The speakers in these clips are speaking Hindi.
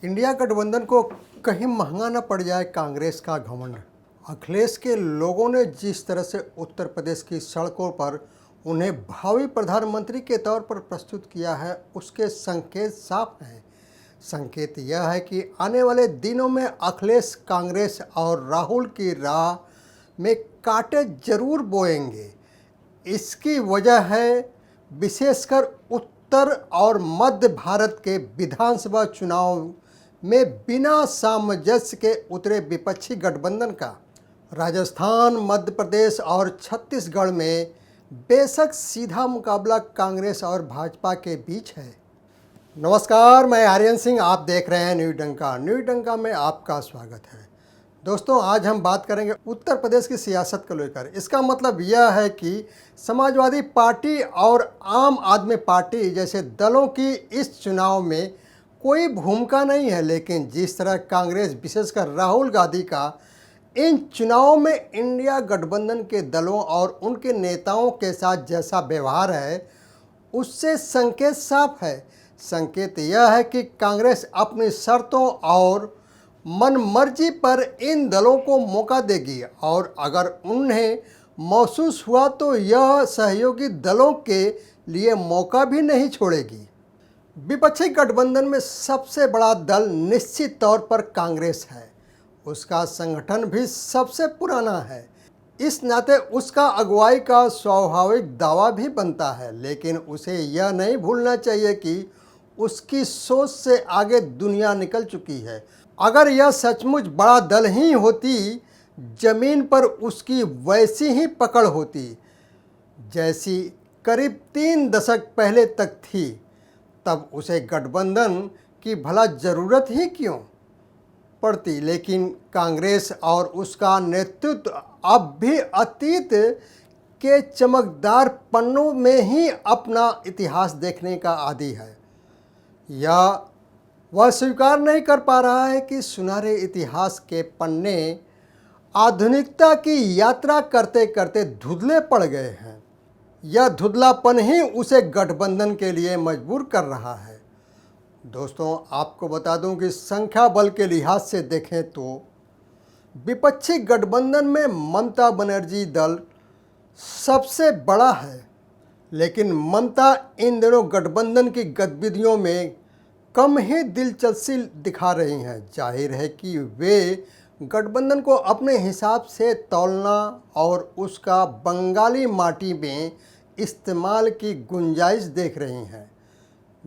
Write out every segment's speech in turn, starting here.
इंडिया गठबंधन को कहीं महंगा न पड़ जाए कांग्रेस का घमंड। अखिलेश के लोगों ने जिस तरह से उत्तर प्रदेश की सड़कों पर उन्हें भावी प्रधानमंत्री के तौर पर प्रस्तुत किया है, उसके संकेत साफ हैं। संकेत यह है कि आने वाले दिनों में अखिलेश कांग्रेस और राहुल की राह में कांटे जरूर बोएंगे। इसकी वजह है विशेषकर उत्तर और मध्य भारत के विधानसभा चुनाव में बिना सामंजस्य के उतरे विपक्षी गठबंधन का। राजस्थान, मध्य प्रदेश और छत्तीसगढ़ में बेशक सीधा मुकाबला कांग्रेस और भाजपा के बीच है। नमस्कार, मैं आर्यन सिंह, आप देख रहे हैं न्यू डंका। न्यू डंका में आपका स्वागत है। दोस्तों, आज हम बात करेंगे उत्तर प्रदेश की सियासत को लेकर। इसका मतलब यह है कि समाजवादी पार्टी और आम आदमी पार्टी जैसे दलों की इस चुनाव में कोई भूमिका नहीं है, लेकिन जिस तरह कांग्रेस, विशेषकर राहुल गांधी का इन चुनावों में इंडिया गठबंधन के दलों और उनके नेताओं के साथ जैसा व्यवहार है, उससे संकेत साफ है। संकेत यह है कि कांग्रेस अपनी शर्तों और मनमर्जी पर इन दलों को मौका देगी और अगर उन्हें महसूस हुआ तो यह सहयोगी दलों के लिए मौका भी नहीं छोड़ेगी। विपक्षी गठबंधन में सबसे बड़ा दल निश्चित तौर पर कांग्रेस है। उसका संगठन भी सबसे पुराना है, इस नाते उसका अगुवाई का स्वाभाविक दावा भी बनता है। लेकिन उसे यह नहीं भूलना चाहिए कि उसकी सोच से आगे दुनिया निकल चुकी है। अगर यह सचमुच बड़ा दल ही होती, जमीन पर उसकी वैसी ही पकड़ होती जैसी करीब 3 दशक पहले तक थी, तब उसे गठबंधन की भला ज़रूरत ही क्यों पड़ती। लेकिन कांग्रेस और उसका नेतृत्व अब भी अतीत के चमकदार पन्नों में ही अपना इतिहास देखने का आदी है। यह वह स्वीकार नहीं कर पा रहा है कि सुनहरे इतिहास के पन्ने आधुनिकता की यात्रा करते करते धुंधले पड़ गए हैं। यह धुंधलापन ही उसे गठबंधन के लिए मजबूर कर रहा है। दोस्तों, आपको बता दूं कि संख्या बल के लिहाज से देखें तो विपक्षी गठबंधन में ममता बनर्जी दल सबसे बड़ा है, लेकिन ममता इन दिनों गठबंधन की गतिविधियों में कम ही दिलचस्पी दिखा रही हैं। जाहिर है कि वे गठबंधन को अपने हिसाब से तौलना और उसका बंगाली माटी में इस्तेमाल की गुंजाइश देख रही हैं।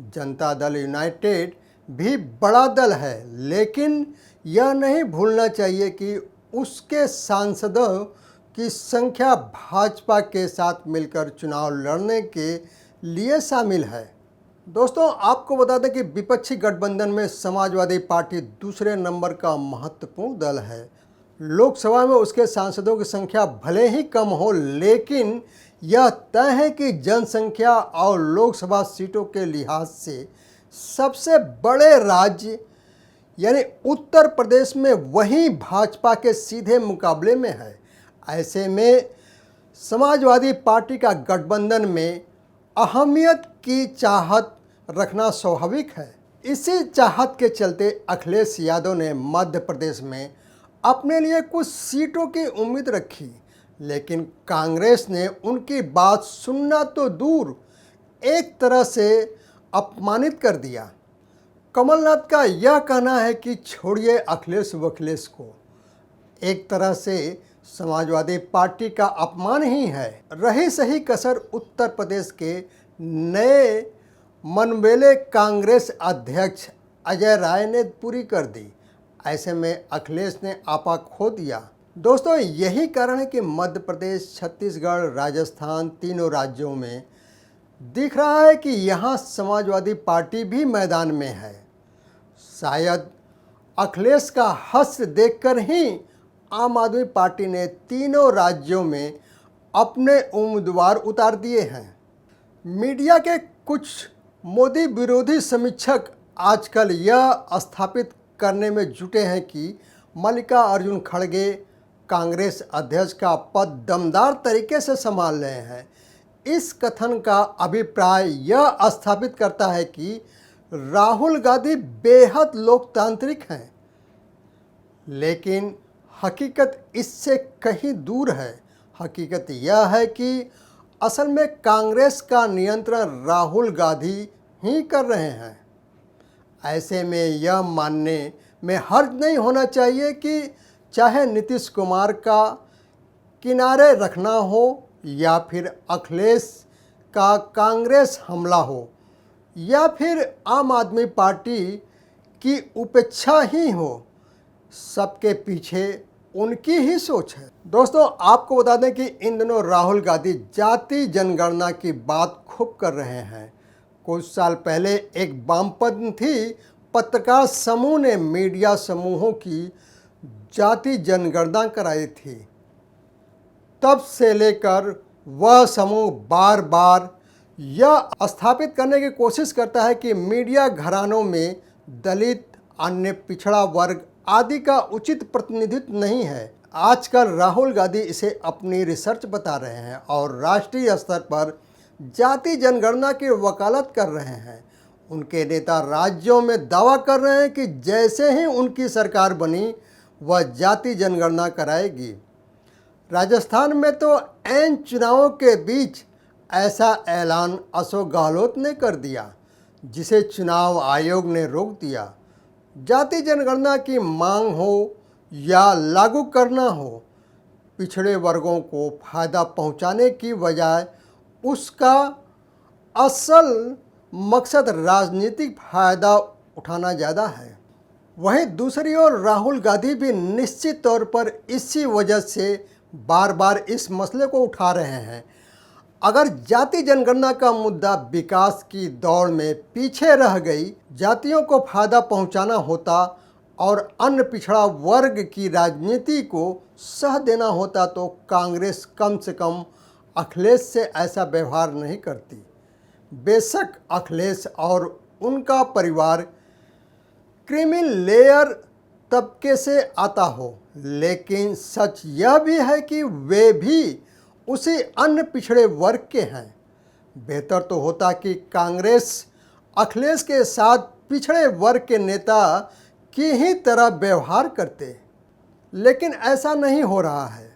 जनता दल यूनाइटेड भी बड़ा दल है, लेकिन यह नहीं भूलना चाहिए कि उसके सांसदों की संख्या भाजपा के साथ मिलकर चुनाव लड़ने के लिए शामिल है। दोस्तों, आपको बता दें कि विपक्षी गठबंधन में समाजवादी पार्टी दूसरे नंबर का महत्वपूर्ण दल है। लोकसभा में उसके सांसदों की संख्या भले ही कम हो, लेकिन यह तय है कि जनसंख्या और लोकसभा सीटों के लिहाज से सबसे बड़े राज्य यानी उत्तर प्रदेश में वही भाजपा के सीधे मुकाबले में है। ऐसे में समाजवादी पार्टी का गठबंधन में अहमियत की चाहत रखना स्वाभाविक है। इसी चाहत के चलते अखिलेश यादव ने मध्य प्रदेश में अपने लिए कुछ सीटों की उम्मीद रखी, लेकिन कांग्रेस ने उनकी बात सुनना तो दूर, एक तरह से अपमानित कर दिया। कमलनाथ का यह कहना है कि छोड़िए अखिलेश वखिलेश को, एक तरह से समाजवादी पार्टी का अपमान ही है। रही सही कसर उत्तर प्रदेश के नए मनवेले कांग्रेस अध्यक्ष अजय राय ने पूरी कर दी। ऐसे में अखिलेश ने आपा खो दिया। दोस्तों, यही कारण है कि मध्य प्रदेश, छत्तीसगढ़, राजस्थान तीनों राज्यों में दिख रहा है कि यहाँ समाजवादी पार्टी भी मैदान में है। शायद अखिलेश का हश्र देखकर ही आम आदमी पार्टी ने तीनों राज्यों में अपने उम्मीदवार उतार दिए हैं। मीडिया के कुछ मोदी विरोधी समीक्षक आजकल यह स्थापित करने में जुटे हैं कि मल्लिकार्जुन खड़गे कांग्रेस अध्यक्ष का पद दमदार तरीके से संभाल रहे हैं। इस कथन का अभिप्राय यह स्थापित करता है कि राहुल गांधी बेहद लोकतांत्रिक हैं, लेकिन हकीकत इससे कहीं दूर है। हकीकत यह है कि असल में कांग्रेस का नियंत्रण राहुल गांधी ही कर रहे हैं। ऐसे में यह मानने में हर्ज नहीं होना चाहिए कि चाहे नीतीश कुमार का किनारे रखना हो या फिर अखिलेश का कांग्रेस हमला हो या फिर आम आदमी पार्टी की उपेक्षा ही हो, सबके पीछे उनकी ही सोच है। दोस्तों, आपको बता दें कि इन दिनों राहुल गांधी जाति जनगणना की बात खूब कर रहे हैं। कुछ साल पहले एक वामपंथी पत्रकार समूह ने मीडिया समूहों की जाति जनगणना कराई थी। तब से लेकर वह समूह बार बार यह स्थापित करने की कोशिश करता है कि मीडिया घरानों में दलित, अन्य पिछड़ा वर्ग आदि का उचित प्रतिनिधित्व नहीं है। आजकल राहुल गांधी इसे अपनी रिसर्च बता रहे हैं और राष्ट्रीय स्तर पर जाति जनगणना की वकालत कर रहे हैं। उनके नेता राज्यों में दावा कर रहे हैं कि जैसे ही उनकी सरकार बनी वह जाति जनगणना कराएगी। राजस्थान में तो ऐन चुनावों के बीच ऐसा ऐलान अशोक गहलोत ने कर दिया, जिसे चुनाव आयोग ने रोक दिया। जाति जनगणना की मांग हो या लागू करना हो, पिछड़े वर्गों को फायदा पहुंचाने की बजाय उसका असल मकसद राजनीतिक फायदा उठाना ज़्यादा है। वहीं दूसरी ओर राहुल गांधी भी निश्चित तौर पर इसी वजह से बार बार इस मसले को उठा रहे हैं। अगर जाति जनगणना का मुद्दा विकास की दौड़ में पीछे रह गई, जातियों को फायदा पहुंचाना होता और अन्य पिछड़ा वर्ग की राजनीति को सह देना होता, तो कांग्रेस कम से कम अखिलेश से ऐसा व्यवहार नहीं करती। बेशक अखिलेश और उनका परिवार क्रीमी लेयर तबके से आता हो, लेकिन सच यह भी है कि वे भी उसी अन्य पिछड़े वर्ग के हैं। बेहतर तो होता कि कांग्रेस अखिलेश के साथ पिछड़े वर्ग के नेता की ही तरह व्यवहार करते, लेकिन ऐसा नहीं हो रहा है।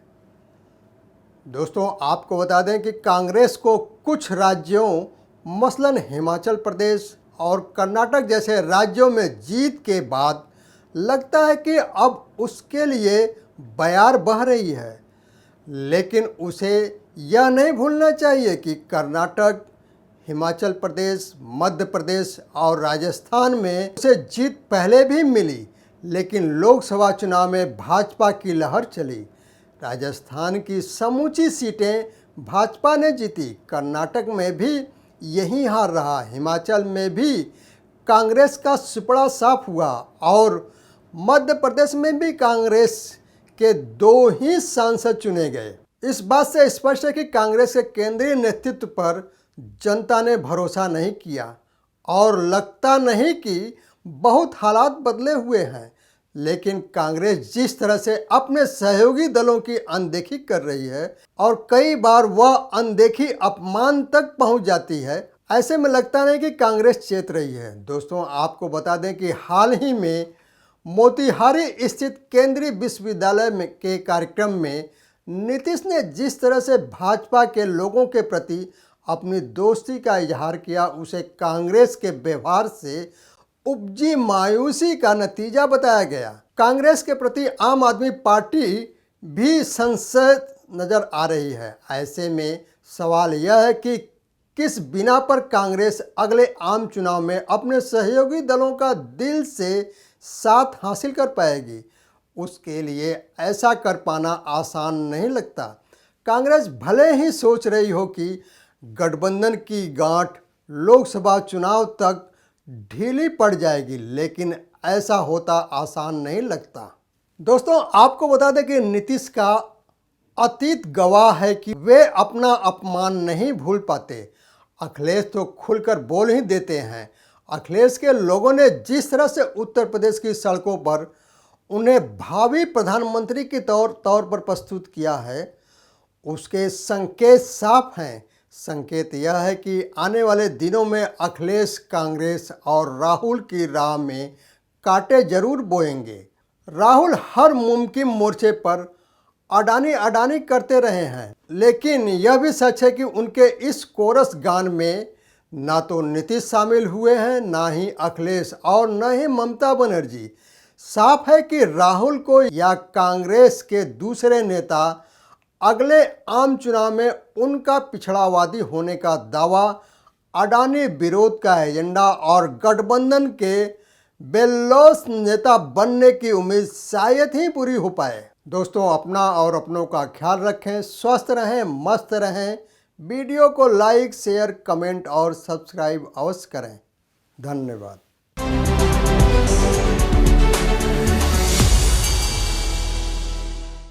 दोस्तों, आपको बता दें कि कांग्रेस को कुछ राज्यों मसलन हिमाचल प्रदेश और कर्नाटक जैसे राज्यों में जीत के बाद लगता है कि अब उसके लिए बयार बह रही है, लेकिन उसे यह नहीं भूलना चाहिए कि कर्नाटक, हिमाचल प्रदेश, मध्य प्रदेश और राजस्थान में उसे जीत पहले भी मिली, लेकिन लोकसभा चुनाव में भाजपा की लहर चली। राजस्थान की समूची सीटें भाजपा ने जीती, कर्नाटक में भी यही हार रहा, हिमाचल में भी कांग्रेस का सुपड़ा साफ हुआ और मध्य प्रदेश में भी कांग्रेस के 2 ही सांसद चुने गए। इस बात से स्पष्ट है कि कांग्रेस के केंद्रीय नेतृत्व पर जनता ने भरोसा नहीं किया और लगता नहीं कि बहुत हालात बदले हुए हैं। लेकिन कांग्रेस जिस तरह से अपने सहयोगी दलों की अनदेखी कर रही है और कई बार वह अनदेखी अपमान तक पहुंच जाती है, ऐसे में लगता नहीं कि कांग्रेस चेत रही है। दोस्तों, आपको बता दें कि हाल ही में मोतिहारी स्थित केंद्रीय विश्वविद्यालय के कार्यक्रम में नीतीश ने जिस तरह से भाजपा के लोगों के प्रति अपनी दोस्ती का इजहार किया, उसे कांग्रेस के व्यवहार से उपजी मायूसी का नतीजा बताया गया। कांग्रेस के प्रति आम आदमी पार्टी भी संशय नजर आ रही है। ऐसे में सवाल यह है कि किस बिना पर कांग्रेस अगले आम चुनाव में अपने सहयोगी दलों का दिल से साथ हासिल कर पाएगी। उसके लिए ऐसा कर पाना आसान नहीं लगता। कांग्रेस भले ही सोच रही हो कि गठबंधन की गांठ लोकसभा चुनाव तक ढीली पड़ जाएगी, लेकिन ऐसा होता आसान नहीं लगता। दोस्तों, आपको बता दें कि नीतीश का अतीत गवाह है कि वे अपना अपमान नहीं भूल पाते। अखिलेश तो खुलकर बोल ही देते हैं। अखिलेश के लोगों ने जिस तरह से उत्तर प्रदेश की सड़कों पर उन्हें भावी प्रधानमंत्री के तौर पर प्रस्तुत किया है, उसके संकेत साफ हैं। संकेत यह है कि आने वाले दिनों में अखिलेश कांग्रेस और राहुल की राह में कांटे जरूर बोएंगे। राहुल हर मुमकिन मोर्चे पर अडानी अडानी करते रहे हैं, लेकिन यह भी सच है कि उनके इस कोरस गान में ना तो नीतीश शामिल हुए हैं, ना ही अखिलेश और न ही ममता बनर्जी। साफ है कि राहुल को या कांग्रेस के दूसरे नेता अगले आम चुनाव में उनका पिछड़ावादी होने का दावा, अडानी विरोध का एजेंडा और गठबंधन के बेलौस नेता बनने की उम्मीद शायद ही पूरी हो पाए। दोस्तों, अपना और अपनों का ख्याल रखें, स्वस्थ रहें, मस्त रहें। वीडियो को लाइक, शेयर, कमेंट और सब्सक्राइब अवश्य करें। धन्यवाद।